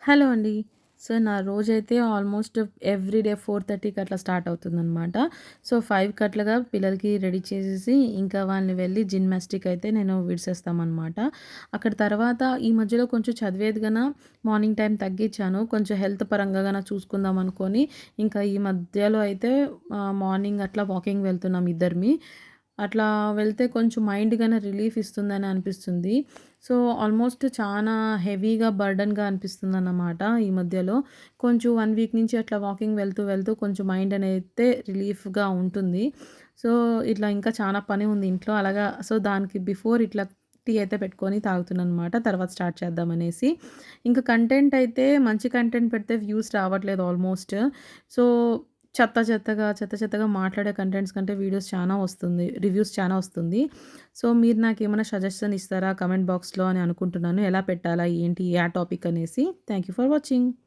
Hello అండి. So, నా రోజైతే ఆల్మోస్ట్ ఎవ్రీడే 4:30కి అట్లా స్టార్ట్ అవుతుందనమాట. సో, 5కి అట్లగా పిల్లలకి రెడీ చేసేసి, ఇంకా వాళ్ళని వెళ్ళి జిమ్నాస్టిక్ అయితే నేను విడిసేస్తామనమాట. అక్కడ తర్వాత ఈ మధ్యలో కొంచెం చదివేది గన మార్నింగ్ టైం తగ్గించాను. కొంచెం హెల్త్ పరంగా గన చూసుకుందాం అనుకోని, ఇంకా ఈ మధ్యలో అయితే మార్నింగ్ అట్లా వాకింగ్ వెళ్తున్నాం ఇద్దరిమి. అట్లా వెళ్తే కొంచెం మైండ్ గాన రిలీఫ్ ఇస్తుందని అనిపిస్తుంది. సో, ఆల్మోస్ట్ చానా హెవీగా, బర్డెన్‌గా అనిపిస్తుందన్నమాట ఈ మధ్యలో. కొంచెం 1 వీక్ నుంచి అట్లా వాకింగ్ వెళ్తూ కొంచెం మైండ్ అనైతే రిలీఫ్‌గా ఉంటుంది. సో, ఇట్లా ఇంకా చానా పని ఉంది ఇంట్లో. అలాగా సో, దానికి బిఫోర్ ఇట్లా టీ అయితే పెట్టుకొని తాగుతున్నాననమాట. తర్వాత స్టార్ట్ చేద్దామనేసి. ఇంకా కంటెంట్ అయితే మంచి కంటెంట్ పెడితే వ్యూస్ రావట్లేదు ఆల్మోస్ట్. సో, చెత్త చెత్తగా మాట్లాడే కంటెంట్స్ కంటే వీడియోస్ చానా వస్తుంది. రివ్యూస్ చానా వస్తుంది. సో, మీరు నాకేమైనా సజెషన్ ఇస్తారా కమెంట్ బాక్స్‌లో అని అనుకుంటున్నాను. ఎలా పెట్టాలా? ఏంటి? ఏ టాపిక్ అనేసి. Thank you for watching.